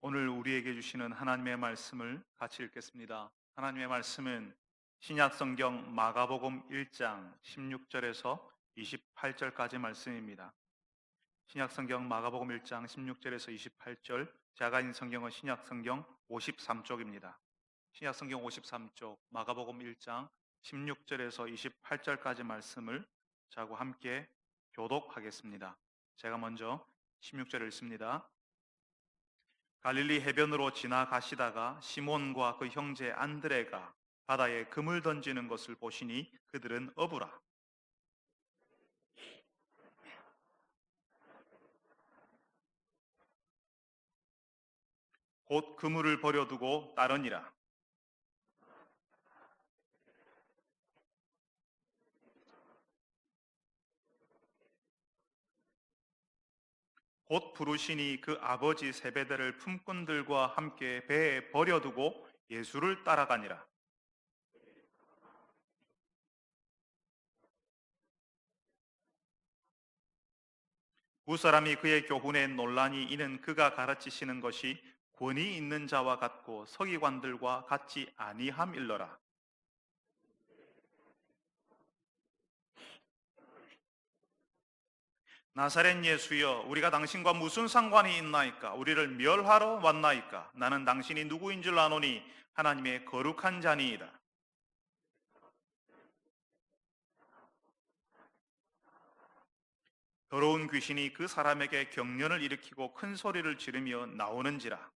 오늘 우리에게 주시는 하나님의 말씀을 같이 읽겠습니다. 하나님의 말씀은 신약 성경 마가복음 1장 16절에서 28절까지 말씀입니다. 신약 성경 마가복음 1장 16절에서 28절, 제가 있는 성경은 신약 성경 53쪽입니다. 신약 성경 53쪽 마가복음 1장 16절에서 28절까지 말씀을 저하고 함께 교독하겠습니다. 제가 먼저 16절을 읽습니다. 갈릴리 해변으로 지나가시다가 시몬과 그 형제 안드레가 바다에 금을 던지는 것을 보시니 그들은 어부라. 곧 그물을 버려두고 따르니라. 곧 부르시니 그 아버지 세베대를 품꾼들과 함께 배에 버려두고 예수를 따라가니라. 두 사람이 그의 교훈에 논란이 이는 그가 가르치시는 것이 권위 있는 자와 같고 서기관들과 같지 아니함일러라. 나사렛 예수여, 우리가 당신과 무슨 상관이 있나이까? 우리를 멸하러 왔나이까? 나는 당신이 누구인 줄 아노니 하나님의 거룩한 자니이다. 더러운 귀신이 그 사람에게 경련을 일으키고 큰 소리를 지르며 나오는지라.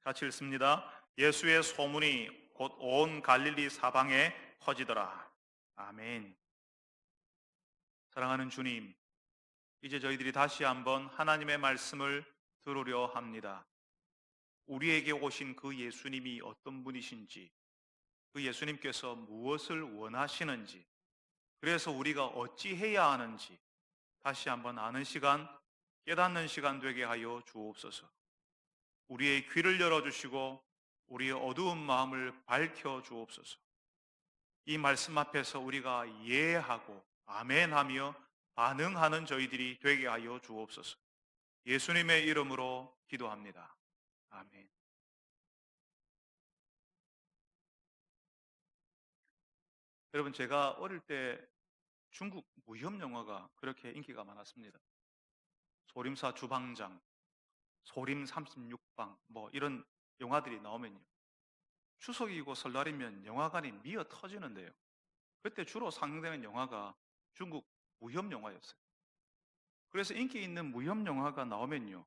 같이 읽습니다. 예수의 소문이 곧 온 갈릴리 사방에 퍼지더라. 아멘. 사랑하는 주님, 이제 저희들이 다시 한번 하나님의 말씀을 들으려 합니다. 우리에게 오신 그 예수님이 어떤 분이신지, 그 예수님께서 무엇을 원하시는지, 그래서 우리가 어찌해야 하는지 다시 한번 아는 시간, 깨닫는 시간 되게 하여 주옵소서. 우리의 귀를 열어주시고 우리의 어두운 마음을 밝혀 주옵소서. 이 말씀 앞에서 우리가 예하고 아멘하며 반응하는 저희들이 되게 하여 주옵소서. 예수님의 이름으로 기도합니다. 아멘. 여러분, 제가 어릴 때 중국 무협 영화가 그렇게 인기가 많았습니다. 소림사 주방장, 소림 36방 뭐 이런 영화들이 나오면요, 추석이고 설날이면 영화관이 미어 터지는데요, 그때 주로 상영되는 영화가 중국 무협 영화였어요. 그래서 인기 있는 무협 영화가 나오면요,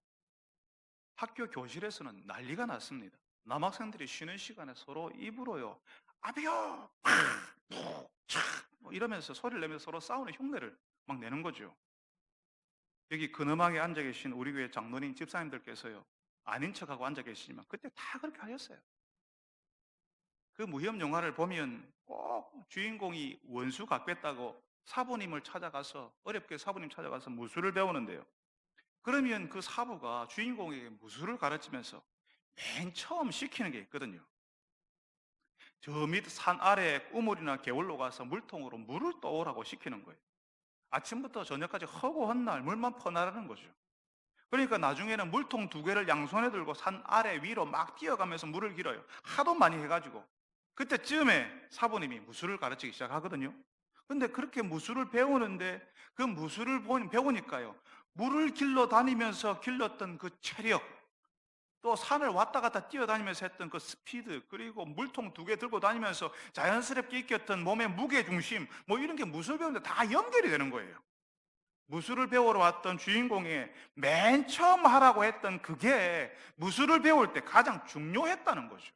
학교 교실에서는 난리가 났습니다. 남학생들이 쉬는 시간에 서로 입으로요, 아비요, 뭐 이러면서 소리를 내면서 서로 싸우는 흉내를 막 내는 거죠. 여기 근엄하게 앉아 계신 우리 교회 장로님 집사님들께서요, 아닌 척하고 앉아 계시지만 그때 다 그렇게 하셨어요. 그 무협 영화를 보면 꼭 주인공이 원수 갚겠다고 사부님을 찾아가서, 어렵게 사부님 찾아가서 무술을 배우는데요, 그러면 그 사부가 주인공에게 무술을 가르치면서 맨 처음 시키는 게 있거든요. 저 밑 산 아래 우물이나 개울로 가서 물통으로 물을 떠오라고 시키는 거예요. 아침부터 저녁까지 허구한 날 물만 퍼나르는 거죠. 그러니까 나중에는 물통 2개를 양손에 들고 산 아래 위로 막 뛰어가면서 물을 길어요. 하도 많이 해가지고. 그때쯤에 사부님이 무술을 가르치기 시작하거든요. 근데 그렇게 무술을 배우는데 그 무술을 배우니까요, 물을 길러 다니면서 길렀던 그 체력, 또 산을 왔다 갔다 뛰어다니면서 했던 그 스피드, 그리고 물통 2개 들고 다니면서 자연스럽게 익혔던 몸의 무게중심, 뭐 이런 게 무술 배우는데 다 연결이 되는 거예요. 무술을 배우러 왔던 주인공이 맨 처음 하라고 했던 그게 무술을 배울 때 가장 중요했다는 거죠.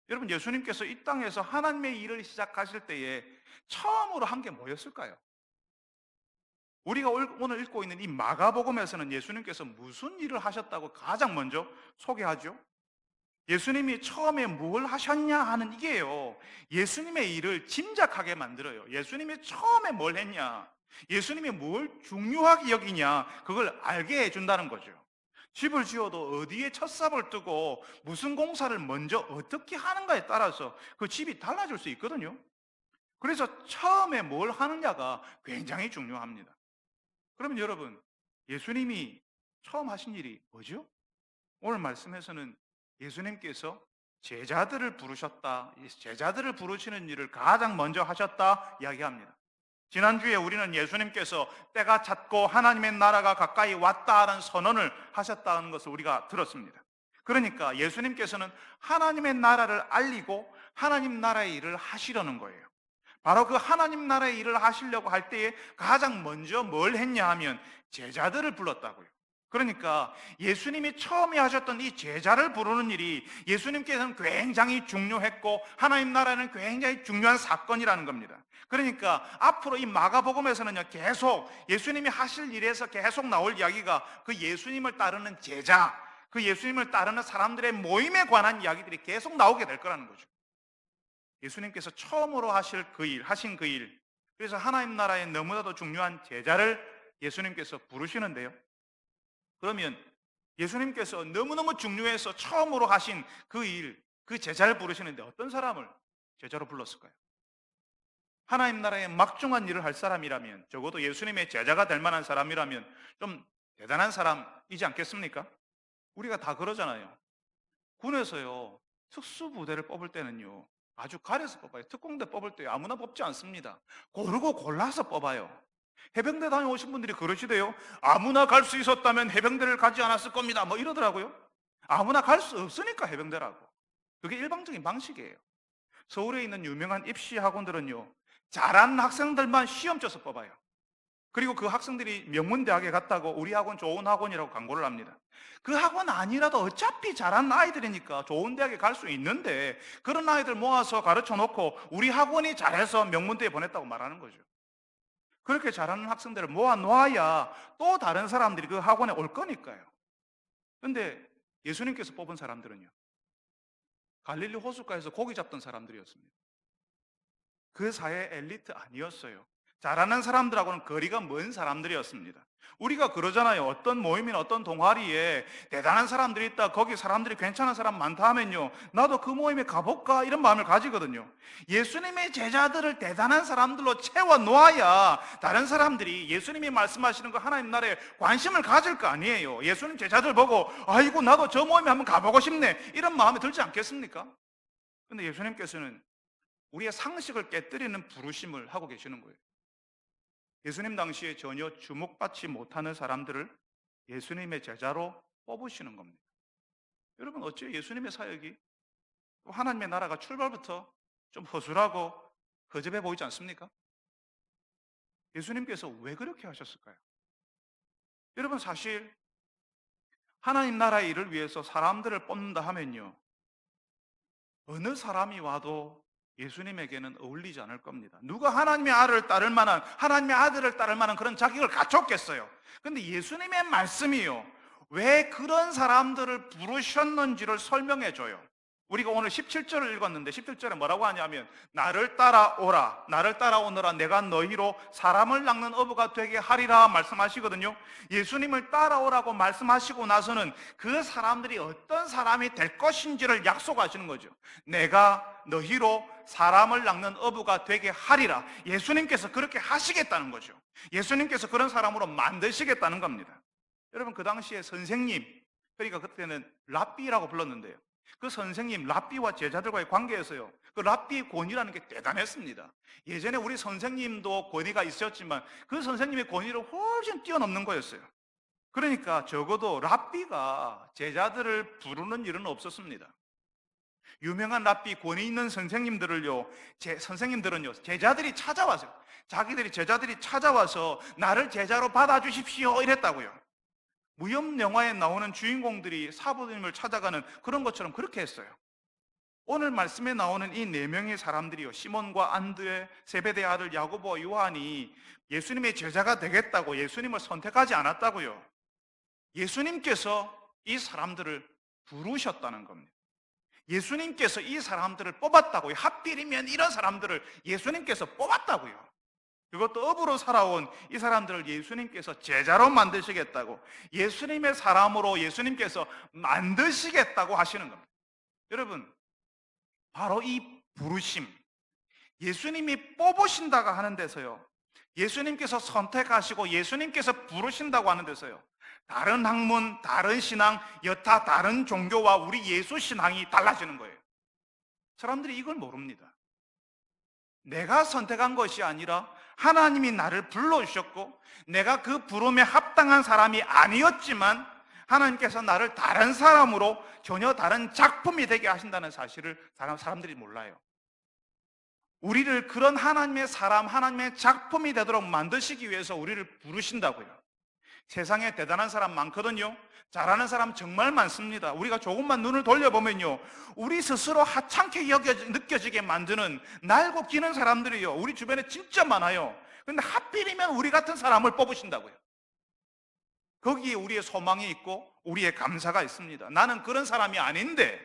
여러분, 예수님께서 이 땅에서 하나님의 일을 시작하실 때에 처음으로 한 게 뭐였을까요? 우리가 오늘 읽고 있는 이 마가복음에서는 예수님께서 무슨 일을 하셨다고 가장 먼저 소개하죠? 예수님이 처음에 뭘 하셨냐 하는 이게요, 예수님의 일을 짐작하게 만들어요. 예수님이 처음에 뭘 했냐, 예수님이 뭘 중요하게 여기냐, 그걸 알게 해준다는 거죠. 집을 지어도 어디에 첫삽을 뜨고 무슨 공사를 먼저 어떻게 하는가에 따라서 그 집이 달라질 수 있거든요. 그래서 처음에 뭘 하느냐가 굉장히 중요합니다. 그러면 여러분, 예수님이 처음 하신 일이 뭐죠? 오늘 말씀에서는 예수님께서 제자들을 부르셨다, 제자들을 부르시는 일을 가장 먼저 하셨다 이야기합니다. 지난주에 우리는 예수님께서 때가 찼고 하나님의 나라가 가까이 왔다는 선언을 하셨다는 것을 우리가 들었습니다. 그러니까 예수님께서는 하나님의 나라를 알리고 하나님 나라의 일을 하시려는 거예요. 바로 그 하나님 나라의 일을 하시려고 할 때에 가장 먼저 뭘 했냐 하면 제자들을 불렀다고요. 그러니까 예수님이 처음에 하셨던 이 제자를 부르는 일이 예수님께서는 굉장히 중요했고 하나님 나라는 굉장히 중요한 사건이라는 겁니다. 그러니까 앞으로 이 마가복음에서는요, 계속 예수님이 하실 일에서 계속 나올 이야기가 그 예수님을 따르는 제자, 그 예수님을 따르는 사람들의 모임에 관한 이야기들이 계속 나오게 될 거라는 거죠. 예수님께서 처음으로 하신 그 일, 그래서 하나님 나라의 너무나도 중요한 제자를 예수님께서 부르시는데요. 그러면 예수님께서 너무너무 중요해서 처음으로 하신 그 일, 그 제자를 부르시는데 어떤 사람을 제자로 불렀을까요? 하나님 나라의 막중한 일을 할 사람이라면, 적어도 예수님의 제자가 될 만한 사람이라면 좀 대단한 사람이지 않겠습니까? 우리가 다 그러잖아요. 군에서요, 특수부대를 뽑을 때는요, 아주 가려서 뽑아요. 특공대 뽑을 때 아무나 뽑지 않습니다. 고르고 골라서 뽑아요. 해병대 다녀오신 분들이 그러시대요. 아무나 갈 수 있었다면 해병대를 가지 않았을 겁니다. 뭐 이러더라고요. 아무나 갈 수 없으니까 해병대라고. 그게 일방적인 방식이에요. 서울에 있는 유명한 입시 학원들은요, 잘하는 학생들만 시험 쳐서 뽑아요. 그리고 그 학생들이 명문대학에 갔다고 우리 학원 좋은 학원이라고 광고를 합니다. 그 학원 아니라도 어차피 잘하는 아이들이니까 좋은 대학에 갈 수 있는데 그런 아이들 모아서 가르쳐 놓고 우리 학원이 잘해서 명문대에 보냈다고 말하는 거죠. 그렇게 잘하는 학생들을 모아 놓아야 또 다른 사람들이 그 학원에 올 거니까요. 그런데 예수님께서 뽑은 사람들은요, 갈릴리 호숫가에서 고기 잡던 사람들이었습니다. 그 사회 엘리트 아니었어요. 잘하는 사람들하고는 거리가 먼 사람들이었습니다. 우리가 그러잖아요. 어떤 모임이나 어떤 동아리에 대단한 사람들이 있다, 거기 사람들이 괜찮은 사람 많다 하면요, 나도 그 모임에 가볼까 이런 마음을 가지거든요. 예수님의 제자들을 대단한 사람들로 채워 놓아야 다른 사람들이 예수님이 말씀하시는 그 하나님 나라에 관심을 가질 거 아니에요. 예수님 제자들 보고 아이고 나도 저 모임에 한번 가보고 싶네 이런 마음이 들지 않겠습니까? 근데 예수님께서는 우리의 상식을 깨뜨리는 부르심을 하고 계시는 거예요. 예수님 당시에 전혀 주목받지 못하는 사람들을 예수님의 제자로 뽑으시는 겁니다. 여러분, 어째 예수님의 사역이 하나님의 나라가 출발부터 좀 허술하고 허접해 보이지 않습니까? 예수님께서 왜 그렇게 하셨을까요? 여러분, 사실 하나님 나라의 일을 위해서 사람들을 뽑는다 하면요, 어느 사람이 와도 예수님에게는 어울리지 않을 겁니다. 누가 하나님의 아들을 따를 만한 그런 자격을 갖췄겠어요. 그런데 예수님의 말씀이요, 왜 그런 사람들을 부르셨는지를 설명해 줘요. 우리가 오늘 17절을 읽었는데 17절에 뭐라고 하냐면 나를 따라오라, 나를 따라오너라, 내가 너희로 사람을 낚는 어부가 되게 하리라 말씀하시거든요. 예수님을 따라오라고 말씀하시고 나서는 그 사람들이 어떤 사람이 될 것인지를 약속하시는 거죠. 내가 너희로 사람을 낚는 어부가 되게 하리라. 예수님께서 그렇게 하시겠다는 거죠. 예수님께서 그런 사람으로 만드시겠다는 겁니다. 여러분, 그 당시에 선생님, 그러니까 그때는 랍비라고 불렀는데요, 그 선생님 랍비와 제자들과의 관계에서요, 그 랍비의 권위라는 게 대단했습니다. 예전에 우리 선생님도 권위가 있었지만 그 선생님의 권위를 훨씬 뛰어넘는 거였어요. 그러니까 적어도 랍비가 제자들을 부르는 일은 없었습니다. 유명한 랍비, 권위 있는 선생님들은요, 제자들이 찾아와서, 제자들이 찾아와서 나를 제자로 받아주십시오 이랬다고요. 무협 영화에 나오는 주인공들이 사부님을 찾아가는 그런 것처럼 그렇게 했어요. 오늘 말씀에 나오는 이 네 명의 사람들이요, 시몬과 안드레, 세베대의 아들 야고보와 요한이 예수님의 제자가 되겠다고 예수님을 선택하지 않았다고요. 예수님께서 이 사람들을 부르셨다는 겁니다. 예수님께서 이 사람들을 뽑았다고요. 하필이면 이런 사람들을 예수님께서 뽑았다고요. 그것도 업으로 살아온 이 사람들을 예수님께서 제자로 만드시겠다고, 예수님의 사람으로 예수님께서 만드시겠다고 하시는 겁니다. 여러분, 바로 이 부르심, 예수님이 뽑으신다고 하는 데서요, 예수님께서 선택하시고 예수님께서 부르신다고 하는 데서요, 다른 학문, 다른 신앙, 여타 다른 종교와 우리 예수 신앙이 달라지는 거예요. 사람들이 이걸 모릅니다. 내가 선택한 것이 아니라 하나님이 나를 불러주셨고, 내가 그 부름에 합당한 사람이 아니었지만 하나님께서 나를 다른 사람으로 전혀 다른 작품이 되게 하신다는 사실을 사람들이 몰라요. 우리를 그런 하나님의 사람, 하나님의 작품이 되도록 만드시기 위해서 우리를 부르신다고요. 세상에 대단한 사람 많거든요. 잘하는 사람 정말 많습니다. 우리가 조금만 눈을 돌려보면요, 우리 스스로 하찮게 느껴지게 만드는 날고 기는 사람들이요, 우리 주변에 진짜 많아요. 그런데 하필이면 우리 같은 사람을 뽑으신다고요. 거기에 우리의 소망이 있고 우리의 감사가 있습니다. 나는 그런 사람이 아닌데,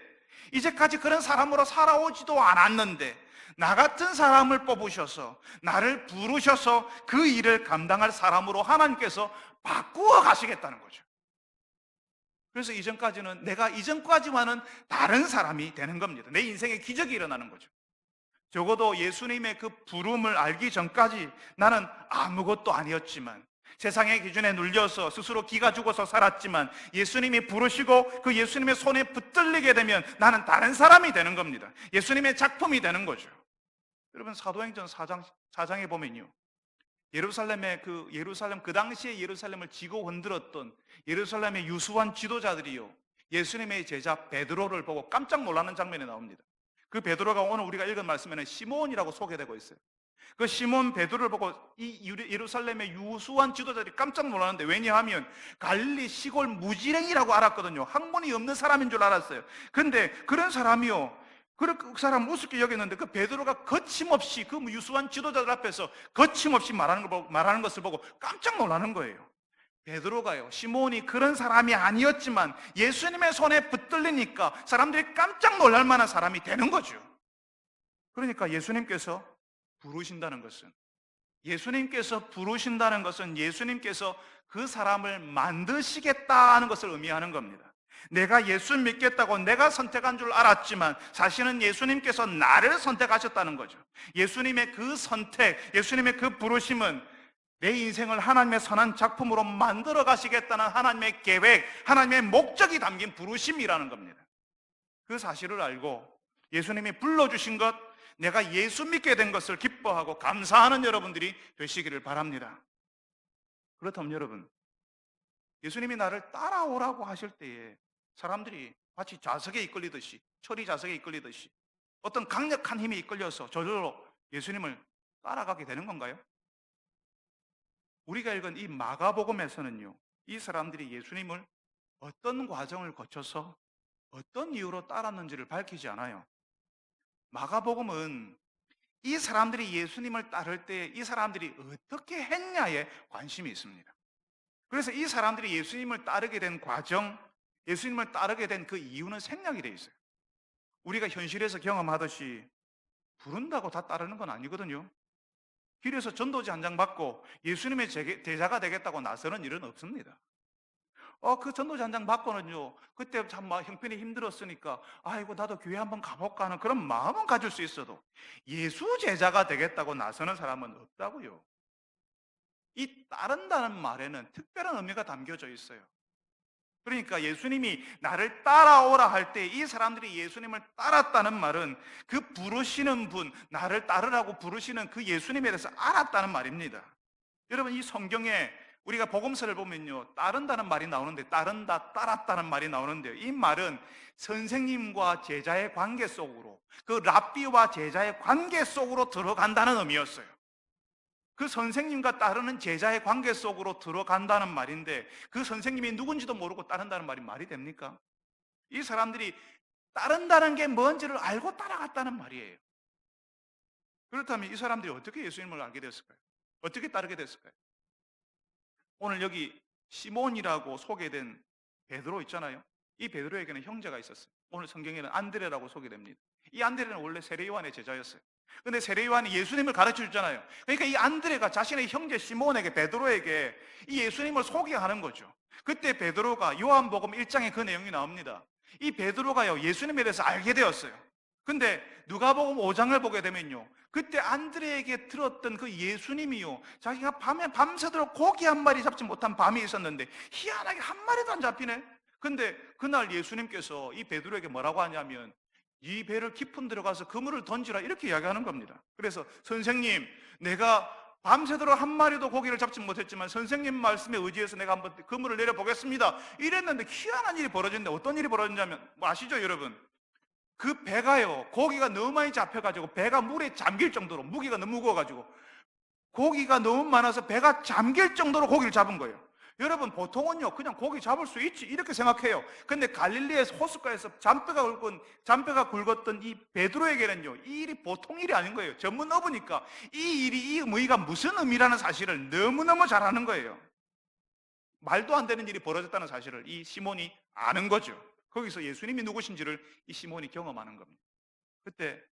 이제까지 그런 사람으로 살아오지도 않았는데 나 같은 사람을 뽑으셔서 나를 부르셔서 그 일을 감당할 사람으로 하나님께서 바꾸어 가시겠다는 거죠. 그래서 내가 이전까지와는 다른 사람이 되는 겁니다. 내 인생에 기적이 일어나는 거죠. 적어도 예수님의 그 부름을 알기 전까지 나는 아무것도 아니었지만, 세상의 기준에 눌려서 스스로 기가 죽어서 살았지만, 예수님이 부르시고 그 예수님의 손에 붙들리게 되면 나는 다른 사람이 되는 겁니다. 예수님의 작품이 되는 거죠. 여러분, 사도행전 4장에 보면요, 예루살em 그 당시에 예루살렘을 지고 흔들었던 예루살렘의 유수한 지도자들이요, 예수님의 제자 베드로를 보고 깜짝 놀라는 장면이 나옵니다. 그 베드로가 오늘 우리가 읽은 말씀에는 시몬이라고 소개되고 있어요. 그 시몬 베드로를 보고 이 예루살렘의 유수한 지도자들이 깜짝 놀랐는데, 왜냐하면 갈릴리 시골 무지랭이라고 알았거든요. 학문이 없는 사람인 줄 알았어요. 근데 그런 사람이요, 그 사람 우습게 여겼는데, 그 베드로가 거침없이 그 유수한 지도자들 앞에서 거침없이 말하는 것을 보고 깜짝 놀라는 거예요. 베드로가요, 시몬이 그런 사람이 아니었지만 예수님의 손에 붙들리니까 사람들이 깜짝 놀랄 만한 사람이 되는 거죠. 그러니까 예수님께서 부르신다는 것은 예수님께서 그 사람을 만드시겠다는 것을 의미하는 겁니다. 내가 예수 믿겠다고 내가 선택한 줄 알았지만 사실은 예수님께서 나를 선택하셨다는 거죠. 예수님의 그 선택, 예수님의 그 부르심은 내 인생을 하나님의 선한 작품으로 만들어 가시겠다는 하나님의 계획, 하나님의 목적이 담긴 부르심이라는 겁니다. 그 사실을 알고 예수님이 불러주신 것, 내가 예수 믿게 된 것을 기뻐하고 감사하는 여러분들이 되시기를 바랍니다. 그렇다면 여러분, 예수님이 나를 따라오라고 하실 때에 사람들이 마치 자석에 이끌리듯이, 철이 자석에 이끌리듯이 어떤 강력한 힘에 이끌려서 저절로 예수님을 따라가게 되는 건가요? 우리가 읽은 이 마가복음에서는요, 이 사람들이 예수님을 어떤 과정을 거쳐서 어떤 이유로 따랐는지를 밝히지 않아요. 마가복음은 이 사람들이 예수님을 따를 때 이 사람들이 어떻게 했냐에 관심이 있습니다. 그래서 이 사람들이 예수님을 따르게 된 과정, 예수님을 따르게 된 그 이유는 생략이 되어 있어요. 우리가 현실에서 경험하듯이 부른다고 다 따르는 건 아니거든요. 길에서 전도지 한 장 받고 예수님의 제자가 되겠다고 나서는 일은 없습니다. 그 전도지 한 장 받고는요, 그때 참 형편이 힘들었으니까 아이고 나도 교회 한번 가볼까 하는 그런 마음은 가질 수 있어도 예수 제자가 되겠다고 나서는 사람은 없다고요. 이 따른다는 말에는 특별한 의미가 담겨져 있어요. 그러니까 예수님이 나를 따라오라 할 때 이 사람들이 예수님을 따랐다는 말은 그 부르시는 분, 나를 따르라고 부르시는 그 예수님에 대해서 알았다는 말입니다. 여러분, 이 성경에 우리가 복음서를 보면요, 따른다는 말이 나오는데, 따른다, 따랐다는 말이 나오는데요, 이 말은 선생님과 제자의 관계 속으로, 그 랍비와 제자의 관계 속으로 들어간다는 의미였어요. 그 선생님과 따르는 제자의 관계 속으로 들어간다는 말인데, 그 선생님이 누군지도 모르고 따른다는 말이 말이 됩니까? 이 사람들이 따른다는 게 뭔지를 알고 따라갔다는 말이에요. 그렇다면 이 사람들이 어떻게 예수님을 알게 됐을까요? 어떻게 따르게 됐을까요? 오늘 여기 시몬이라고 소개된 베드로 있잖아요. 이 베드로에게는 형제가 있었어요. 오늘 성경에는 안드레라고 소개됩니다. 이 안드레는 원래 세례 요한의 제자였어요. 근데 세례 요한이 예수님을 가르쳐 주잖아요. 그러니까 이 안드레가 자신의 형제 시몬에게, 베드로에게 이 예수님을 소개하는 거죠. 그때 베드로가 요한복음 1장에 그 내용이 나옵니다. 이 베드로가요, 예수님에 대해서 알게 되었어요. 근데 누가복음 5장을 보게 되면요, 그때 안드레에게 들었던 그 예수님이요, 자기가 밤에 밤새도록 고기 한 마리 잡지 못한 밤이 있었는데 희한하게 한 마리도 안 잡히네. 근데 그날 예수님께서 이 베드로에게 뭐라고 하냐면, 이 배를 깊은 들어가서 그물을 던지라, 이렇게 이야기하는 겁니다. 그래서 선생님, 내가 밤새도록 한 마리도 고기를 잡지 못했지만 선생님 말씀에 의지해서 내가 한번 그물을 내려보겠습니다, 이랬는데 희한한 일이 벌어졌는데, 어떤 일이 벌어졌냐면 뭐 아시죠 여러분? 그 배가요, 고기가 너무 많이 잡혀가지고 배가 물에 잠길 정도로, 무게가 너무 무거워가지고 고기가 너무 많아서 배가 잠길 정도로 고기를 잡은 거예요. 여러분, 보통은요 그냥 고기 잡을 수 있지 이렇게 생각해요. 근데 갈릴리의 호숫가에서 잔뼈가 굵었던 이 베드로에게는요, 이 일이 보통 일이 아닌 거예요. 전문 어부니까 이 일이, 이 의미가 무슨 의미라는 사실을 너무너무 잘 아는 거예요. 말도 안 되는 일이 벌어졌다는 사실을 이 시몬이 아는 거죠. 거기서 예수님이 누구신지를 이 시몬이 경험하는 겁니다. 그때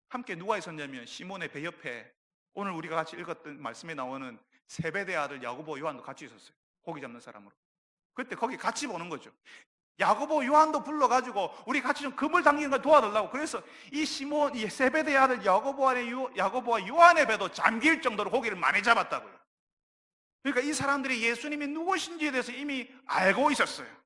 함께 누가 있었냐면, 시몬의 배 옆에 오늘 우리가 같이 읽었던 말씀에 나오는 세베대 아들 야고보, 요한도 같이 있었어요. 고기 잡는 사람으로. 그때 거기 같이 보는 거죠. 야고보, 요한도 불러가지고 우리 같이 좀 그물 당기는 걸 도와달라고. 그래서 이 시몬, 이 세베대 아들 야고보와 요한의 배도 잠길 정도로 고기를 많이 잡았다고요. 그러니까 이 사람들이 예수님이 누구신지에 대해서 이미 알고 있었어요.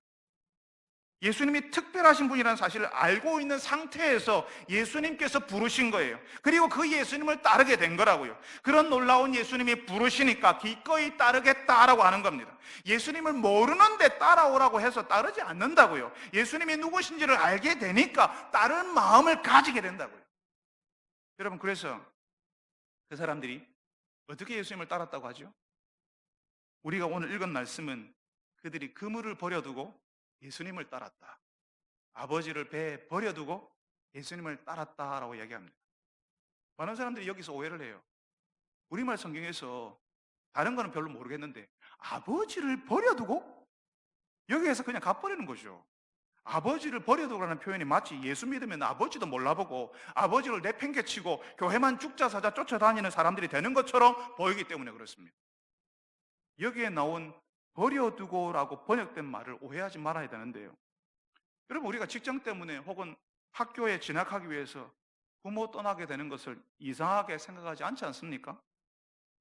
예수님이 특별하신 분이라는 사실을 알고 있는 상태에서 예수님께서 부르신 거예요. 그리고 그 예수님을 따르게 된 거라고요. 그런 놀라운 예수님이 부르시니까 기꺼이 따르겠다라고 하는 겁니다. 예수님을 모르는데 따라오라고 해서 따르지 않는다고요. 예수님이 누구신지를 알게 되니까 따르는 마음을 가지게 된다고요. 여러분, 그래서 그 사람들이 어떻게 예수님을 따랐다고 하죠? 우리가 오늘 읽은 말씀은 그들이 그물을 버려두고 예수님을 따랐다, 아버지를 배에 버려두고 예수님을 따랐다라고 이야기합니다. 많은 사람들이 여기서 오해를 해요. 우리말 성경에서 다른 거는 별로 모르겠는데 아버지를 버려두고, 여기에서 그냥 가버리는 거죠. 아버지를 버려두고라는 표현이 마치 예수 믿으면 아버지도 몰라보고 아버지를 내팽개치고 교회만 죽자사자 쫓아다니는 사람들이 되는 것처럼 보이기 때문에 그렇습니다. 여기에 나온 버려두고라고 번역된 말을 오해하지 말아야 되는데요, 여러분, 우리가 직장 때문에 혹은 학교에 진학하기 위해서 부모 떠나게 되는 것을 이상하게 생각하지 않지 않습니까?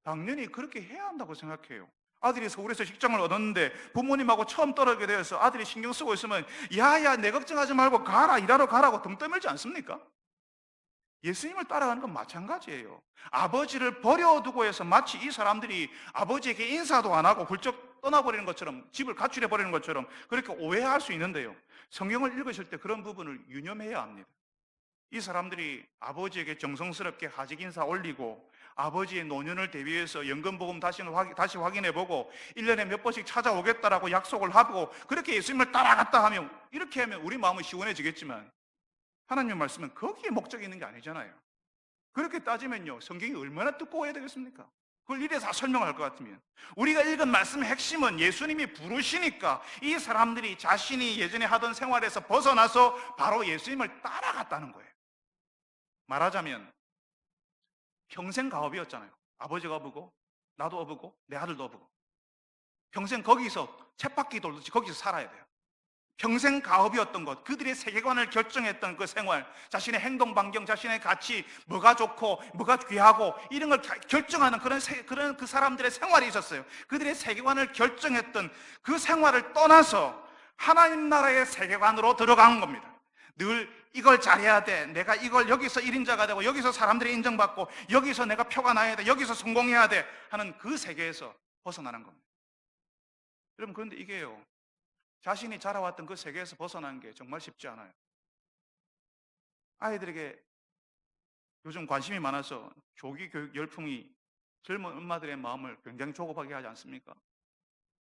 당연히 그렇게 해야 한다고 생각해요. 아들이 서울에서 직장을 얻었는데 부모님하고 처음 떨어지게 되어서 아들이 신경 쓰고 있으면 야야 내 걱정하지 말고 가라, 일하러 가라고 등 떠밀지 않습니까? 예수님을 따라가는 건 마찬가지예요. 아버지를 버려두고 해서 마치 이 사람들이 아버지에게 인사도 안 하고 훌쩍 떠나버리는 것처럼, 집을 가출해 버리는 것처럼 그렇게 오해할 수 있는데요, 성경을 읽으실 때 그런 부분을 유념해야 합니다. 이 사람들이 아버지에게 정성스럽게 하직 인사 올리고 아버지의 노년을 대비해서 연금보험 다시 확인해보고 1년에 몇 번씩 찾아오겠다라고 약속을 하고 그렇게 예수님을 따라갔다 하면, 이렇게 하면 우리 마음은 시원해지겠지만 하나님의 말씀은 거기에 목적이 있는 게 아니잖아요. 그렇게 따지면요, 성경이 얼마나 두꺼워야 되겠습니까? 그걸 이래 다 설명할 것 같으면. 우리가 읽은 말씀의 핵심은 예수님이 부르시니까 이 사람들이 자신이 예전에 하던 생활에서 벗어나서 바로 예수님을 따라갔다는 거예요. 말하자면 평생 가업이었잖아요. 아버지가 어부고 나도 어부고 내 아들도 어부고 평생 거기서 쳇바퀴 돌듯이 거기서 살아야 돼요. 평생 가업이었던 것, 그들의 세계관을 결정했던 그 생활, 자신의 행동 반경, 자신의 가치, 뭐가 좋고 뭐가 귀하고 이런 걸 결정하는 그런 그 사람들의 생활이 있었어요. 그들의 세계관을 결정했던 그 생활을 떠나서 하나님 나라의 세계관으로 들어간 겁니다. 늘 이걸 잘해야 돼, 내가 이걸 여기서 1인자가 되고 여기서 사람들이 인정받고 여기서 내가 표가 나야 돼, 여기서 성공해야 돼 하는 그 세계에서 벗어나는 겁니다. 여러분, 그런데 이게요, 자신이 자라왔던 그 세계에서 벗어나는 게 정말 쉽지 않아요. 아이들에게 요즘 관심이 많아서 조기 교육 열풍이 젊은 엄마들의 마음을 굉장히 조급하게 하지 않습니까?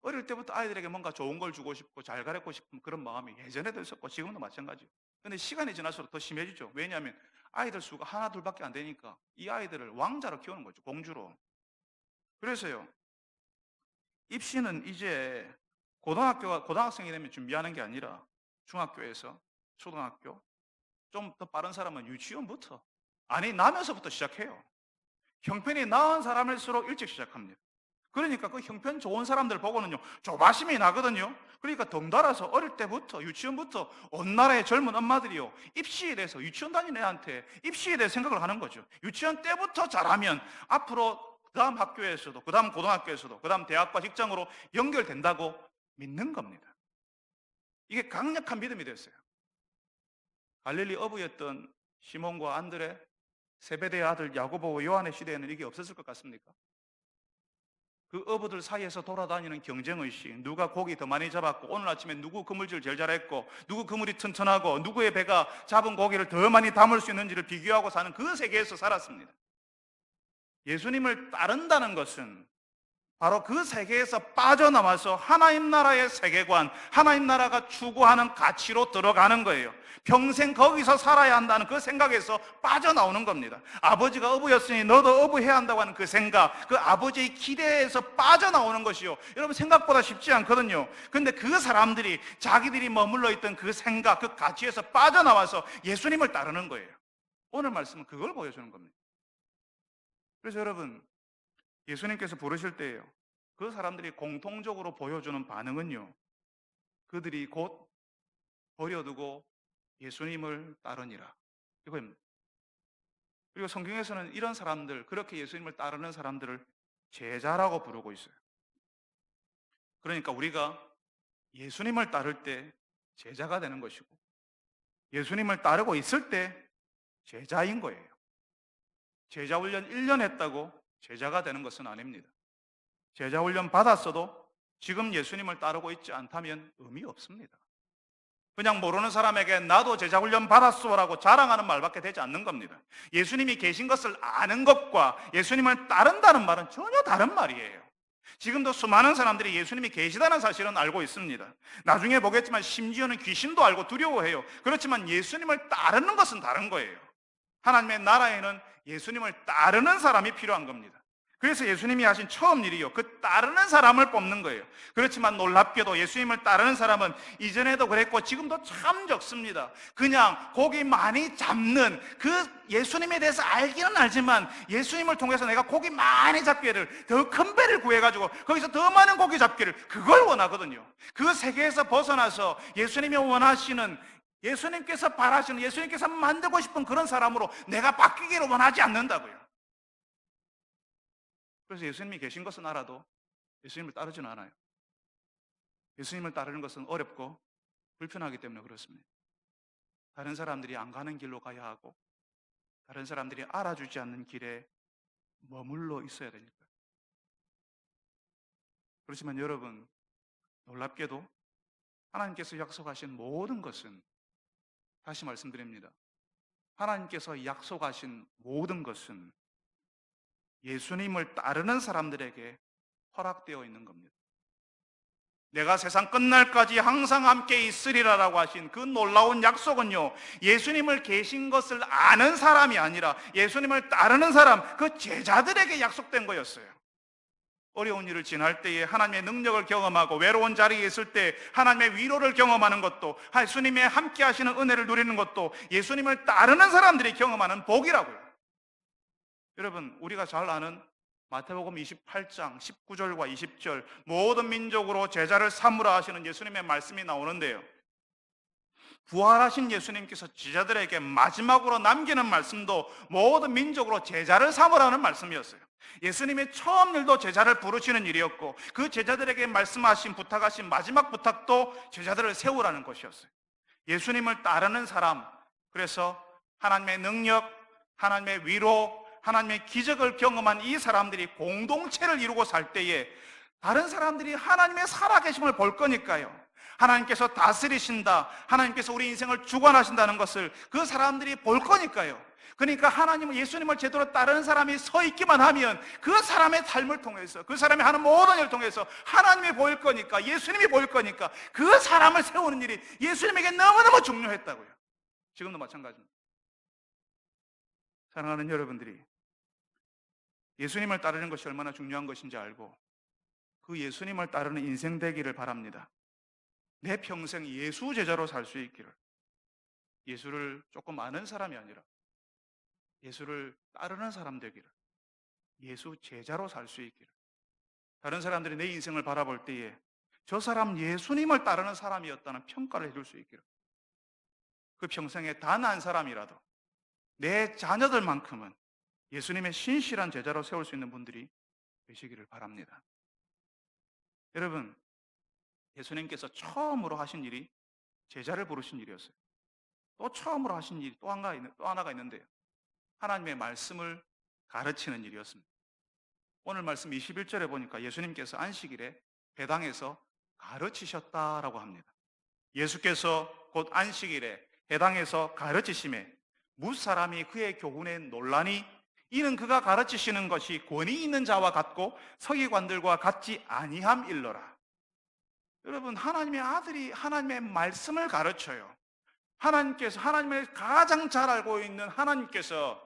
어릴 때부터 아이들에게 뭔가 좋은 걸 주고 싶고 잘 가르치고 싶은 그런 마음이 예전에도 있었고 지금도 마찬가지예요. 근데 시간이 지날수록 더 심해지죠. 왜냐하면 아이들 수가 하나 둘밖에 안 되니까 이 아이들을 왕자로 키우는 거죠, 공주로. 그래서요, 입시는 이제 고등학생이 되면 준비하는 게 아니라 중학교에서, 초등학교, 좀 더 빠른 사람은 유치원부터 아니, 나면서부터 시작해요. 형편이 나은 사람일수록 일찍 시작합니다. 그러니까 그 형편 좋은 사람들 보고는요, 조바심이 나거든요. 그러니까 덩달아서 어릴 때부터, 유치원부터 온 나라의 젊은 엄마들이요, 입시에 대해서, 유치원 다니는 애한테 입시에 대해 생각을 하는 거죠. 유치원 때부터 잘하면 앞으로 그 다음 학교에서도, 그 다음 고등학교에서도, 그 다음 대학과 직장으로 연결된다고 믿는 겁니다. 이게 강력한 믿음이 됐어요. 갈릴리 어부였던 시몬과 안드레, 세베대의 아들 야고보와 요한의 시대에는 이게 없었을 것 같습니까? 그 어부들 사이에서 돌아다니는 경쟁의식, 누가 고기 더 많이 잡았고, 오늘 아침에 누구 그물질 제일 잘했고, 누구 그물이 튼튼하고, 누구의 배가 잡은 고기를 더 많이 담을 수 있는지를 비교하고 사는 그 세계에서 살았습니다. 예수님을 따른다는 것은 바로 그 세계에서 빠져나와서 하나님 나라의 세계관, 하나님 나라가 추구하는 가치로 들어가는 거예요. 평생 거기서 살아야 한다는 그 생각에서 빠져나오는 겁니다. 아버지가 어부였으니 너도 어부해야 한다고 하는 그 생각, 그 아버지의 기대에서 빠져나오는 것이요, 여러분 생각보다 쉽지 않거든요. 근데 그 사람들이 자기들이 머물러 있던 그 생각, 그 가치에서 빠져나와서 예수님을 따르는 거예요. 오늘 말씀은 그걸 보여주는 겁니다. 그래서 여러분, 예수님께서 부르실 때예요, 그 사람들이 공통적으로 보여주는 반응은요, 그들이 곧 버려두고 예수님을 따르니라, 이거입니다. 그리고 성경에서는 이런 사람들, 그렇게 예수님을 따르는 사람들을 제자라고 부르고 있어요. 그러니까 우리가 예수님을 따를 때 제자가 되는 것이고, 예수님을 따르고 있을 때 제자인 거예요. 제자 훈련 1년 했다고 제자가 되는 것은 아닙니다. 제자 훈련 받았어도 지금 예수님을 따르고 있지 않다면 의미 없습니다. 그냥 모르는 사람에게 나도 제자 훈련 받았소라고 자랑하는 말밖에 되지 않는 겁니다. 예수님이 계신 것을 아는 것과 예수님을 따른다는 말은 전혀 다른 말이에요. 지금도 수많은 사람들이 예수님이 계시다는 사실은 알고 있습니다. 나중에 보겠지만 심지어는 귀신도 알고 두려워해요. 그렇지만 예수님을 따르는 것은 다른 거예요. 하나님의 나라에는 예수님을 따르는 사람이 필요한 겁니다. 그래서 예수님이 하신 처음 일이요, 그 따르는 사람을 뽑는 거예요. 그렇지만 놀랍게도 예수님을 따르는 사람은 이전에도 그랬고 지금도 참 적습니다. 그냥 고기 많이 잡는, 그 예수님에 대해서 알기는 알지만 예수님을 통해서 내가 고기 많이 잡기를, 더 큰 배를 구해가지고 거기서 더 많은 고기 잡기를, 그걸 원하거든요. 그 세계에서 벗어나서 예수님이 원하시는, 예수님께서 바라시는, 예수님께서 만들고 싶은 그런 사람으로 내가 바뀌기를 원하지 않는다고요. 그래서 예수님이 계신 것은 알아도 예수님을 따르지는 않아요. 예수님을 따르는 것은 어렵고 불편하기 때문에 그렇습니다. 다른 사람들이 안 가는 길로 가야 하고, 다른 사람들이 알아주지 않는 길에 머물러 있어야 되니까. 그렇지만 여러분, 놀랍게도 하나님께서 약속하신 모든 것은, 다시 말씀드립니다, 하나님께서 약속하신 모든 것은 예수님을 따르는 사람들에게 허락되어 있는 겁니다. 내가 세상 끝날까지 항상 함께 있으리라라고 하신 그 놀라운 약속은요, 예수님을 계신 것을 아는 사람이 아니라 예수님을 따르는 사람, 그 제자들에게 약속된 거였어요. 어려운 일을 지날 때에 하나님의 능력을 경험하고, 외로운 자리에 있을 때 하나님의 위로를 경험하는 것도, 예수님의 함께 하시는 은혜를 누리는 것도 예수님을 따르는 사람들이 경험하는 복이라고요. 여러분, 우리가 잘 아는 마태복음 28장 19절과 20절, 모든 민족으로 제자를 삼으라 하시는 예수님의 말씀이 나오는데요, 부활하신 예수님께서 제자들에게 마지막으로 남기는 말씀도 모든 민족으로 제자를 삼으라는 말씀이었어요. 예수님의 처음 일도 제자를 부르시는 일이었고, 그 제자들에게 말씀하신, 부탁하신 마지막 부탁도 제자들을 세우라는 것이었어요. 예수님을 따르는 사람, 그래서 하나님의 능력, 하나님의 위로, 하나님의 기적을 경험한 이 사람들이 공동체를 이루고 살 때에 다른 사람들이 하나님의 살아계심을 볼 거니까요, 하나님께서 다스리신다, 하나님께서 우리 인생을 주관하신다는 것을 그 사람들이 볼 거니까요. 그러니까 하나님, 예수님을 제대로 따르는 사람이 서 있기만 하면 그 사람의 삶을 통해서, 그 사람이 하는 모든 일을 통해서 하나님이 보일 거니까, 예수님이 보일 거니까 그 사람을 세우는 일이 예수님에게 너무너무 중요했다고요. 지금도 마찬가지입니다. 사랑하는 여러분들이 예수님을 따르는 것이 얼마나 중요한 것인지 알고 그 예수님을 따르는 인생 되기를 바랍니다. 내 평생 예수 제자로 살 수 있기를. 예수를 조금 아는 사람이 아니라 예수를 따르는 사람 되기를, 예수 제자로 살 수 있기를, 다른 사람들이 내 인생을 바라볼 때에 저 사람 예수님을 따르는 사람이었다는 평가를 해줄 수 있기를, 그 평생에 단 한 사람이라도 내 자녀들만큼은 예수님의 신실한 제자로 세울 수 있는 분들이 되시기를 바랍니다. 여러분, 예수님께서 처음으로 하신 일이 제자를 부르신 일이었어요. 또 처음으로 하신 일이 또 하나가 있는데요. 하나님의 말씀을 가르치는 일이었습니다. 오늘 말씀 21절에 보니까 예수님께서 안식일에 회당에서 가르치셨다라고 합니다. 예수께서 곧 안식일에 회당에서 가르치심에 무사람이 그의 교훈에 놀라니 이는 그가 가르치시는 것이 권위 있는 자와 같고 서기관들과 같지 아니함 일러라. 여러분, 하나님의 아들이 하나님의 말씀을 가르쳐요. 하나님을 가장 잘 알고 있는 하나님께서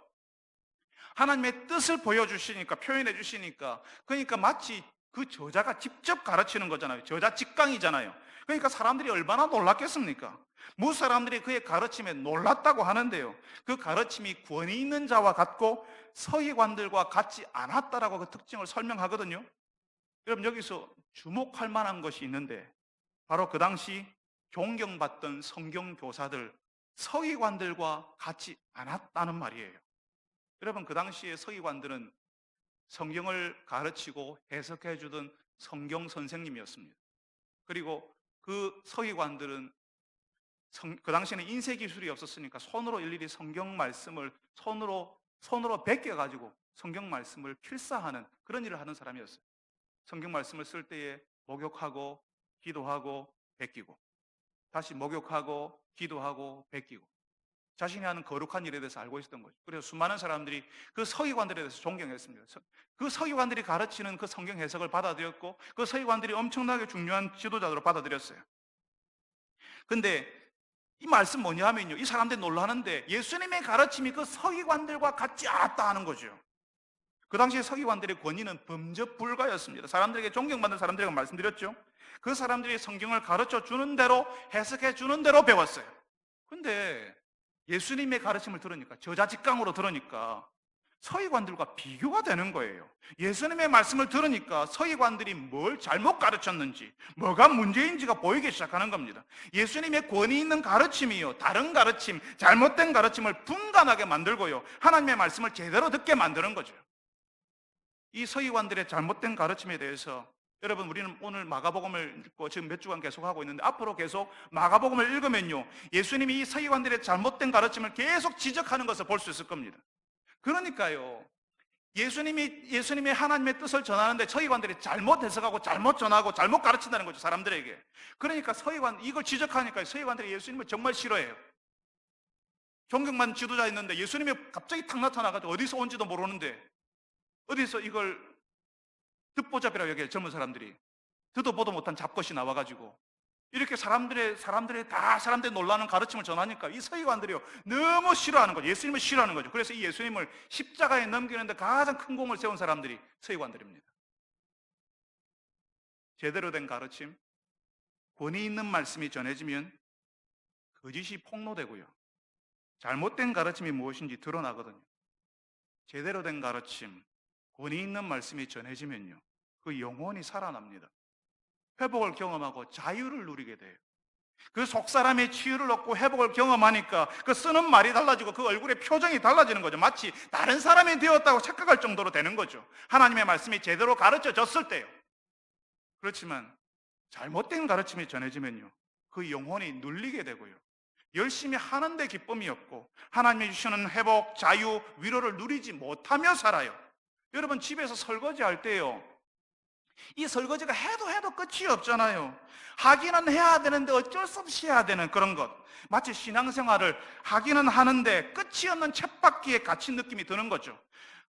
하나님의 뜻을 보여주시니까, 표현해 주시니까, 그러니까 마치 그 저자가 직접 가르치는 거잖아요. 저자 직강이잖아요. 그러니까 사람들이 얼마나 놀랐겠습니까? 무슨 사람들이 그의 가르침에 놀랐다고 하는데요, 그 가르침이 권위 있는 자와 같고 서기관들과 같지 않았다라고 그 특징을 설명하거든요. 여러분, 여기서 주목할 만한 것이 있는데, 바로 그 당시 존경받던 성경 교사들, 서기관들과 같지 않았다는 말이에요. 여러분, 그 당시에 서기관들은 성경을 가르치고 해석해 주던 성경 선생님이었습니다. 그리고 그 서기관들은 그 당시에는 인쇄 기술이 없었으니까 손으로 일일이 성경 말씀을 손으로 베껴 가지고 성경 말씀을 필사하는 그런 일을 하는 사람이었어요. 성경 말씀을 쓸 때에 목욕하고 기도하고 베끼고, 다시 목욕하고 기도하고 베끼고, 자신이 하는 거룩한 일에 대해서 알고 있었던 거죠. 그래서 수많은 사람들이 그 서기관들에 대해서 존경했습니다. 그 서기관들이 가르치는 그 성경 해석을 받아들였고, 그 서기관들이 엄청나게 중요한 지도자로 받아들였어요. 근데 이 말씀 뭐냐 하면요, 이 사람들이 놀라는데 예수님의 가르침이 그 서기관들과 같지 않았다 하는 거죠. 그 당시에 서기관들의 권위는 범접 불가였습니다. 사람들에게 존경받는 사람들에게 말씀드렸죠. 그 사람들이 성경을 가르쳐 주는 대로, 해석해 주는 대로 배웠어요. 근데 예수님의 가르침을 들으니까, 저자직강으로 들으니까 서기관들과 비교가 되는 거예요. 예수님의 말씀을 들으니까 서기관들이 뭘 잘못 가르쳤는지, 뭐가 문제인지가 보이기 시작하는 겁니다. 예수님의 권위 있는 가르침이요, 다른 가르침, 잘못된 가르침을 분간하게 만들고요, 하나님의 말씀을 제대로 듣게 만드는 거죠. 이 서기관들의 잘못된 가르침에 대해서 여러분, 우리는 오늘 마가복음을 읽고 지금 몇 주간 계속하고 있는데, 앞으로 계속 마가복음을 읽으면요, 예수님이 이 서기관들의 잘못된 가르침을 계속 지적하는 것을 볼 수 있을 겁니다. 그러니까요, 예수님의 하나님의 뜻을 전하는데 서기관들이 잘못 해석하고 잘못 전하고 잘못 가르친다는 거죠, 사람들에게. 그러니까 이걸 지적하니까 서기관들이 예수님을 정말 싫어해요. 존경받는 지도자 있는데 예수님이 갑자기 탁 나타나가지고 어디서 온지도 모르는데, 어디서 이걸 듣보잡이라고 얘기해요, 젊은 사람들이. 듣도 보도 못한 잡것이 나와가지고 이렇게 사람들이 놀라는 가르침을 전하니까 이 서기관들이요, 너무 싫어하는 거죠. 예수님을 싫어하는 거죠. 그래서 이 예수님을 십자가에 넘기는데 가장 큰 공을 세운 사람들이 서기관들입니다. 제대로 된 가르침, 권위 있는 말씀이 전해지면 거짓이 폭로되고요, 잘못된 가르침이 무엇인지 드러나거든요. 제대로 된 가르침, 권위 있는 말씀이 전해지면요, 그 영혼이 살아납니다. 회복을 경험하고 자유를 누리게 돼요. 그 속사람의 치유를 얻고 회복을 경험하니까 그 쓰는 말이 달라지고 그 얼굴의 표정이 달라지는 거죠. 마치 다른 사람이 되었다고 착각할 정도로 되는 거죠. 하나님의 말씀이 제대로 가르쳐졌을 때요. 그렇지만 잘못된 가르침이 전해지면요, 그 영혼이 눌리게 되고요, 열심히 하는데 기쁨이 없고 하나님이 주시는 회복, 자유, 위로를 누리지 못하며 살아요. 여러분, 집에서 설거지할 때요, 이 설거지가 해도 끝이 없잖아요. 하기는 해야 되는데 어쩔 수 없이 해야 되는 그런 것. 마치 신앙생활을 하기는 하는데 끝이 없는 쳇바퀴에 갇힌 느낌이 드는 거죠.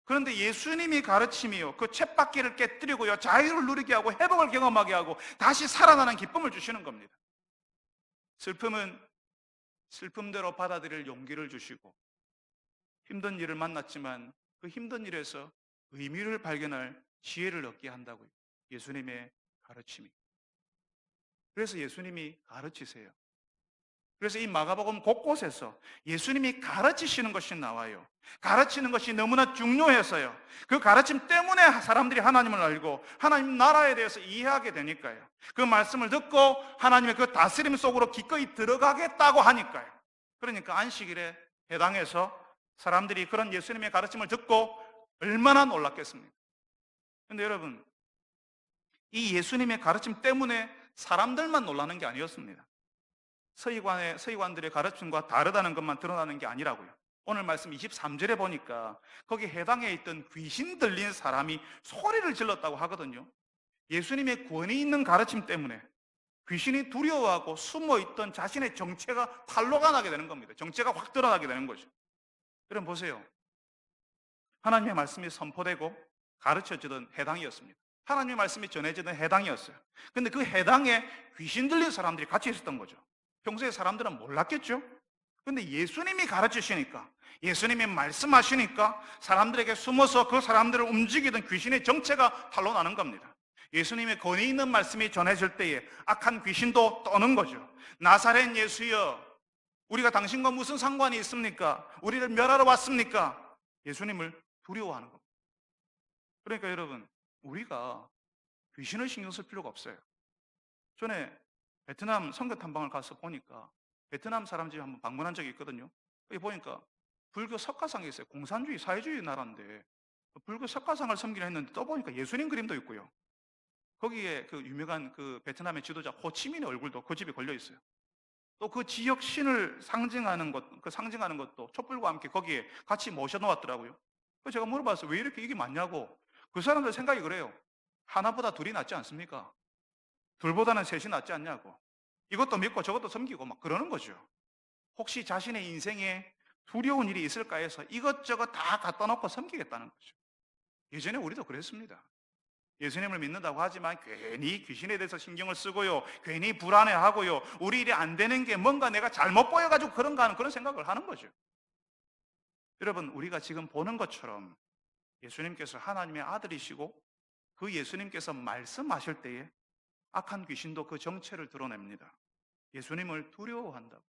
그런데 예수님이 가르침이요, 그 쳇바퀴를 깨뜨리고요, 자유를 누리게 하고 회복을 경험하게 하고 다시 살아나는 기쁨을 주시는 겁니다. 슬픔은 슬픔대로 받아들일 용기를 주시고, 힘든 일을 만났지만 그 힘든 일에서 의미를 발견할 지혜를 얻게 한다고요, 예수님의 가르침이. 그래서 예수님이 가르치세요. 그래서 이 마가복음 곳곳에서 예수님이 가르치시는 것이 나와요. 가르치는 것이 너무나 중요해서요. 그 가르침 때문에 사람들이 하나님을 알고 하나님 나라에 대해서 이해하게 되니까요. 그 말씀을 듣고 하나님의 그 다스림 속으로 기꺼이 들어가겠다고 하니까요. 그러니까 안식일에 해당해서 사람들이 그런 예수님의 가르침을 듣고 얼마나 놀랐겠습니까? 그런데 여러분, 이 예수님의 가르침 때문에 사람들만 놀라는 게 아니었습니다. 서기관들의 가르침과 다르다는 것만 드러나는 게 아니라고요. 오늘 말씀 23절에 보니까 거기 해당에 있던 귀신 들린 사람이 소리를 질렀다고 하거든요. 예수님의 권위 있는 가르침 때문에 귀신이 두려워하고 숨어있던 자신의 정체가 탄로가 나게 되는 겁니다. 정체가 확 드러나게 되는 거죠. 여러분 보세요. 하나님의 말씀이 선포되고 가르쳐지던 해당이었습니다. 하나님의 말씀이 전해지던 해당이었어요. 근데 그 해당에 귀신 들린 사람들이 같이 있었던 거죠. 평소에 사람들은 몰랐겠죠? 근데 예수님이 가르치시니까, 예수님이 말씀하시니까 사람들에게 숨어서 그 사람들을 움직이던 귀신의 정체가 탄로나는 겁니다. 예수님의 권위 있는 말씀이 전해질 때에 악한 귀신도 떠는 거죠. 나사렛 예수여, 우리가 당신과 무슨 상관이 있습니까? 우리를 멸하러 왔습니까? 예수님을 두려워하는 겁니다. 그러니까 여러분, 우리가 귀신을 신경 쓸 필요가 없어요. 전에 베트남 선교 탐방을 가서 보니까 베트남 사람 집에 한번 방문한 적이 있거든요. 여기 보니까 불교 석가상이 있어요. 공산주의, 사회주의 나라인데 불교 석가상을 섬기려 했는데 또 보니까 예수님 그림도 있고요. 거기에 그 유명한 그 베트남의 지도자 호치민의 얼굴도 그 집에 걸려 있어요. 또 그 지역 신을 상징하는 것도 촛불과 함께 거기에 같이 모셔놓았더라고요. 그래서 제가 물어봤어요. 왜 이렇게 이게 맞냐고. 그 사람들 생각이 그래요. 하나보다 둘이 낫지 않습니까? 둘보다는 셋이 낫지 않냐고. 이것도 믿고 저것도 섬기고 막 그러는 거죠. 혹시 자신의 인생에 두려운 일이 있을까 해서 이것저것 다 갖다 놓고 섬기겠다는 거죠. 예전에 우리도 그랬습니다. 예수님을 믿는다고 하지만 괜히 귀신에 대해서 신경을 쓰고요. 괜히 불안해하고요. 우리 일이 안 되는 게 뭔가 내가 잘못 보여가지고 그런가 하는 그런 생각을 하는 거죠. 여러분, 우리가 지금 보는 것처럼 예수님께서 하나님의 아들이시고 그 예수님께서 말씀하실 때에 악한 귀신도 그 정체를 드러냅니다. 예수님을 두려워한다고.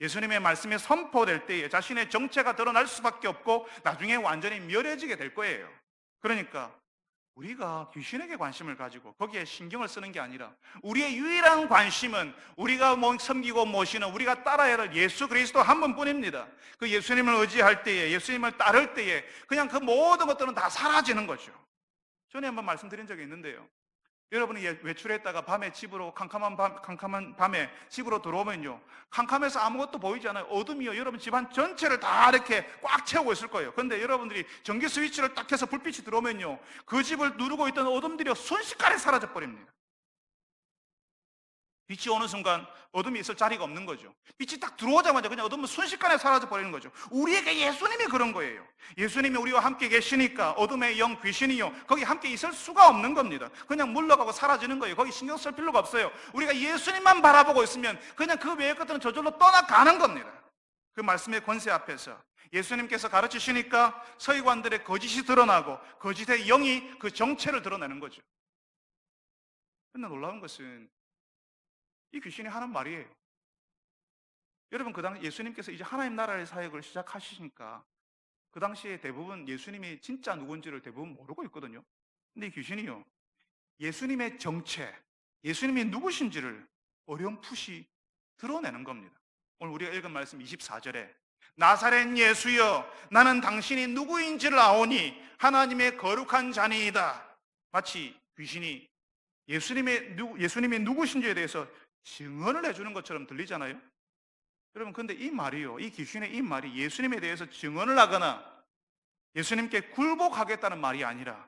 예수님의 말씀이 선포될 때에 자신의 정체가 드러날 수밖에 없고 나중에 완전히 멸해지게 될 거예요. 그러니까 우리가 귀신에게 관심을 가지고 거기에 신경을 쓰는 게 아니라 우리의 유일한 관심은 우리가 섬기고 모시는 우리가 따라야 할 예수 그리스도 한 분뿐입니다. 그 예수님을 의지할 때에, 예수님을 따를 때에 그냥 그 모든 것들은 다 사라지는 거죠. 전에 한번 말씀드린 적이 있는데요. 여러분이 외출했다가 밤에 집으로 캄캄한 밤에 집으로 들어오면요, 캄캄해서 아무것도 보이지 않아요. 어둠이요. 여러분 집안 전체를 다 이렇게 꽉 채우고 있을 거예요. 그런데 여러분들이 전기 스위치를 딱 켜서 불빛이 들어오면요, 그 집을 누르고 있던 어둠들이 순식간에 사라져 버립니다. 빛이 오는 순간 어둠이 있을 자리가 없는 거죠. 빛이 딱 들어오자마자 그냥 어둠은 순식간에 사라져 버리는 거죠. 우리에게 예수님이 그런 거예요. 예수님이 우리와 함께 계시니까 어둠의 영 귀신이요, 거기 함께 있을 수가 없는 겁니다. 그냥 물러가고 사라지는 거예요. 거기 신경 쓸 필요가 없어요. 우리가 예수님만 바라보고 있으면 그냥 그 외의 것들은 저절로 떠나가는 겁니다. 그 말씀의 권세 앞에서 예수님께서 가르치시니까 서기관들의 거짓이 드러나고 거짓의 영이 그 정체를 드러내는 거죠. 그런데 놀라운 것은 이 귀신이 하는 말이에요. 여러분, 그 당시 예수님께서 이제 하나님 나라의 사역을 시작하시니까 그 당시에 대부분 예수님이 진짜 누군지를 대부분 모르고 있거든요. 근데 이 귀신이요, 예수님의 정체, 예수님이 누구신지를 어렴풋이 드러내는 겁니다. 오늘 우리가 읽은 말씀 24절에 나사렛 예수여, 나는 당신이 누구인지를 아오니 하나님의 거룩한 자니이다. 마치 귀신이 예수님이 누구신지에 대해서 증언을 해주는 것처럼 들리잖아요. 여러분, 근데 이 말이요, 이 귀신의 이 말이 예수님에 대해서 증언을 하거나 예수님께 굴복하겠다는 말이 아니라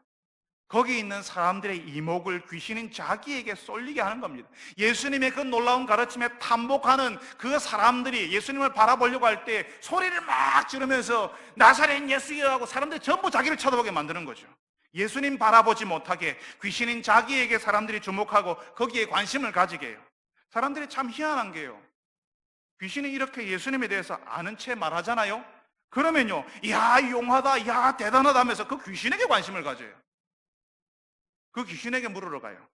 거기 있는 사람들의 이목을 귀신인 자기에게 쏠리게 하는 겁니다. 예수님의 그 놀라운 가르침에 탐복하는 그 사람들이 예수님을 바라보려고 할 때 소리를 막 지르면서 나사렛 예수여 하고 사람들이 전부 자기를 쳐다보게 만드는 거죠. 예수님 바라보지 못하게 귀신인 자기에게 사람들이 주목하고 거기에 관심을 가지게 해요. 사람들이 참 희한한 게요, 귀신이 이렇게 예수님에 대해서 아는 채 말하잖아요. 그러면요, 야 용하다, 야 대단하다 하면서 그 귀신에게 관심을 가져요. 그 귀신에게 물으러 가요.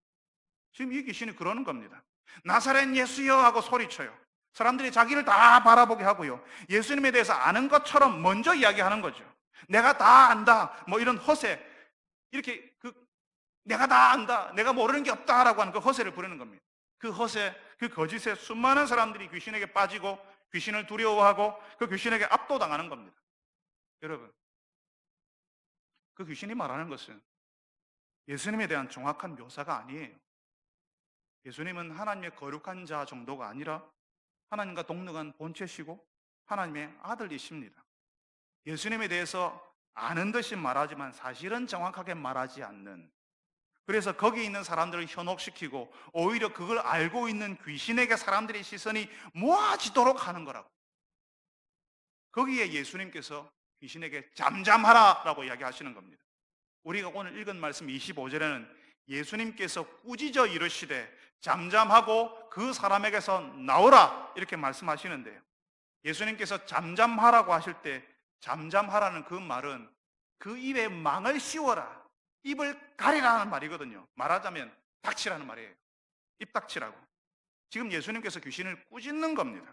지금 이 귀신이 그러는 겁니다. 나사렛 예수여 하고 소리쳐요. 사람들이 자기를 다 바라보게 하고요. 예수님에 대해서 아는 것처럼 먼저 이야기하는 거죠. 내가 다 안다. 뭐 이런 허세. 이렇게 내가 다 안다. 내가 모르는 게 없다라고 하는 그 허세를 부르는 겁니다. 그 허세, 그 거짓에 수많은 사람들이 귀신에게 빠지고 귀신을 두려워하고 그 귀신에게 압도당하는 겁니다. 여러분, 그 귀신이 말하는 것은 예수님에 대한 정확한 묘사가 아니에요. 예수님은 하나님의 거룩한 자 정도가 아니라 하나님과 동등한 본체시고 하나님의 아들이십니다. 예수님에 대해서 아는 듯이 말하지만 사실은 정확하게 말하지 않는, 그래서 거기 있는 사람들을 현혹시키고 오히려 그걸 알고 있는 귀신에게 사람들의 시선이 모아지도록 하는 거라고. 거기에 예수님께서 귀신에게 잠잠하라라고 이야기하시는 겁니다. 우리가 오늘 읽은 말씀 25절에는 예수님께서 꾸짖어 이르시되 잠잠하고 그 사람에게서 나오라 이렇게 말씀하시는데요. 예수님께서 잠잠하라고 하실 때 잠잠하라는 그 말은 그 입에 망을 씌워라, 입을 가리라는 말이거든요. 말하자면 닥치라는 말이에요. 입 닥치라고. 지금 예수님께서 귀신을 꾸짖는 겁니다.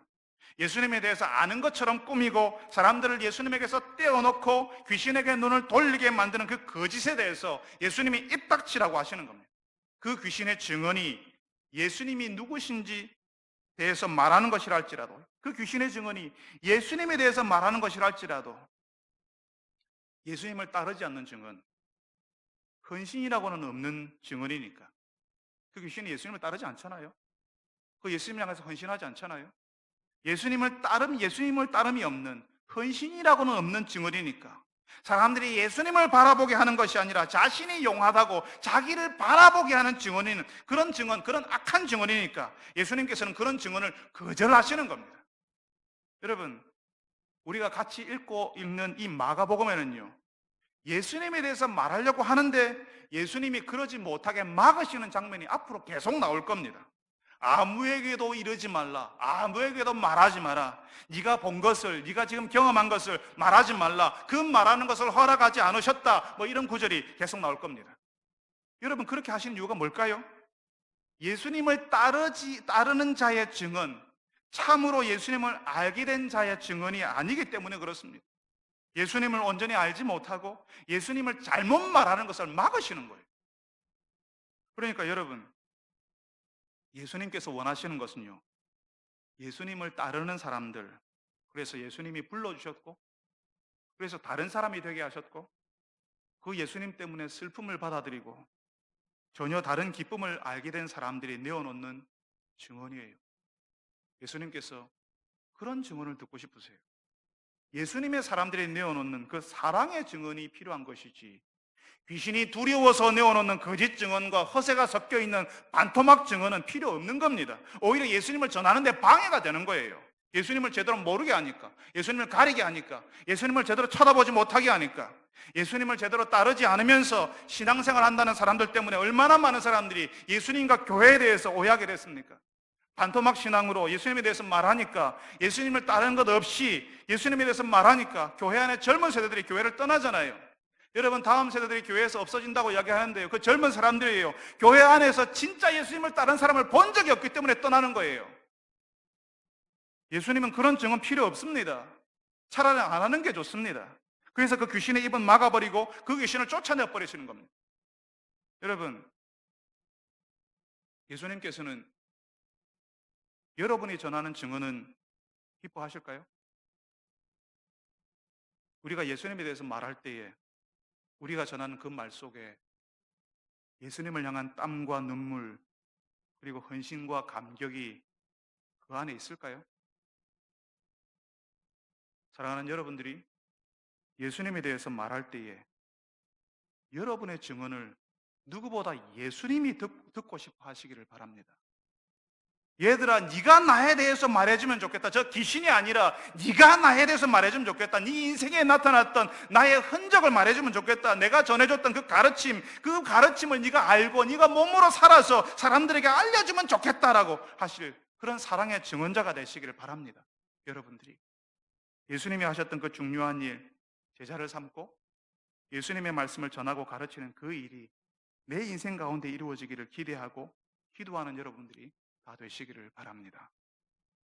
예수님에 대해서 아는 것처럼 꾸미고 사람들을 예수님에게서 떼어놓고 귀신에게 눈을 돌리게 만드는 그 거짓에 대해서 예수님이 입 닥치라고 하시는 겁니다. 그 귀신의 증언이 예수님이 누구신지 대해서 말하는 것이라 할지라도, 그 귀신의 증언이 예수님에 대해서 말하는 것이라 할지라도 예수님을 따르지 않는 증언, 헌신이라고는 없는 증언이니까. 그 귀신이 예수님을 따르지 않잖아요. 그 예수님 향해서 헌신하지 않잖아요. 예수님을 따름이 없는, 헌신이라고는 없는 증언이니까 사람들이 예수님을 바라보게 하는 것이 아니라 자신이 용하다고 자기를 바라보게 하는 증언이는 그런 증언, 그런 악한 증언이니까 예수님께서는 그런 증언을 거절하시는 겁니다. 여러분, 우리가 같이 읽는 이 마가복음에는요, 예수님에 대해서 말하려고 하는데 예수님이 그러지 못하게 막으시는 장면이 앞으로 계속 나올 겁니다. 아무에게도 이러지 말라. 아무에게도 말하지 마라. 네가 본 것을, 네가 지금 경험한 것을 말하지 말라. 그 말하는 것을 허락하지 않으셨다. 뭐 이런 구절이 계속 나올 겁니다. 여러분, 그렇게 하시는 이유가 뭘까요? 예수님을 따르는 자의 증언, 참으로 예수님을 알게 된 자의 증언이 아니기 때문에 그렇습니다. 예수님을 온전히 알지 못하고 예수님을 잘못 말하는 것을 막으시는 거예요. 그러니까 여러분, 예수님께서 원하시는 것은요, 예수님을 따르는 사람들, 그래서 예수님이 불러주셨고 그래서 다른 사람이 되게 하셨고 그 예수님 때문에 슬픔을 받아들이고 전혀 다른 기쁨을 알게 된 사람들이 내어놓는 증언이에요. 예수님께서 그런 증언을 듣고 싶으세요. 예수님의 사람들이 내어놓는 그 사랑의 증언이 필요한 것이지, 귀신이 두려워서 내어놓는 거짓 증언과 허세가 섞여 있는 반토막 증언은 필요 없는 겁니다. 오히려 예수님을 전하는데 방해가 되는 거예요. 예수님을 제대로 모르게 하니까, 예수님을 가리게 하니까, 예수님을 제대로 쳐다보지 못하게 하니까, 예수님을 제대로 따르지 않으면서 신앙생활 한다는 사람들 때문에 얼마나 많은 사람들이 예수님과 교회에 대해서 오해하게 됐습니까? 반토막 신앙으로 예수님에 대해서 말하니까, 예수님을 따르는 것 없이 예수님에 대해서 말하니까 교회 안에 젊은 세대들이 교회를 떠나잖아요. 여러분, 다음 세대들이 교회에서 없어진다고 이야기하는데요, 그 젊은 사람들이에요. 교회 안에서 진짜 예수님을 따른 사람을 본 적이 없기 때문에 떠나는 거예요. 예수님은 그런 증언 필요 없습니다. 차라리 안 하는 게 좋습니다. 그래서 그 귀신의 입은 막아버리고 그 귀신을 쫓아내버리시는 겁니다. 여러분, 예수님께서는 여러분이 전하는 증언은 기뻐하실까요? 우리가 예수님에 대해서 말할 때에 우리가 전하는 그 말 속에 예수님을 향한 땀과 눈물 그리고 헌신과 감격이 그 안에 있을까요? 사랑하는 여러분들이 예수님에 대해서 말할 때에 여러분의 증언을 누구보다 예수님이 듣고 싶어 하시기를 바랍니다. 얘들아, 네가 나에 대해서 말해주면 좋겠다. 저 귀신이 아니라 네가 나에 대해서 말해주면 좋겠다. 네 인생에 나타났던 나의 흔적을 말해주면 좋겠다. 내가 전해줬던 그 가르침을 네가 알고 네가 몸으로 살아서 사람들에게 알려주면 좋겠다라고 하실 그런 사랑의 증언자가 되시기를 바랍니다. 여러분들이 예수님이 하셨던 그 중요한 일, 제자를 삼고 예수님의 말씀을 전하고 가르치는 그 일이 내 인생 가운데 이루어지기를 기대하고 기도하는 여러분들이 다 되시기를 바랍니다.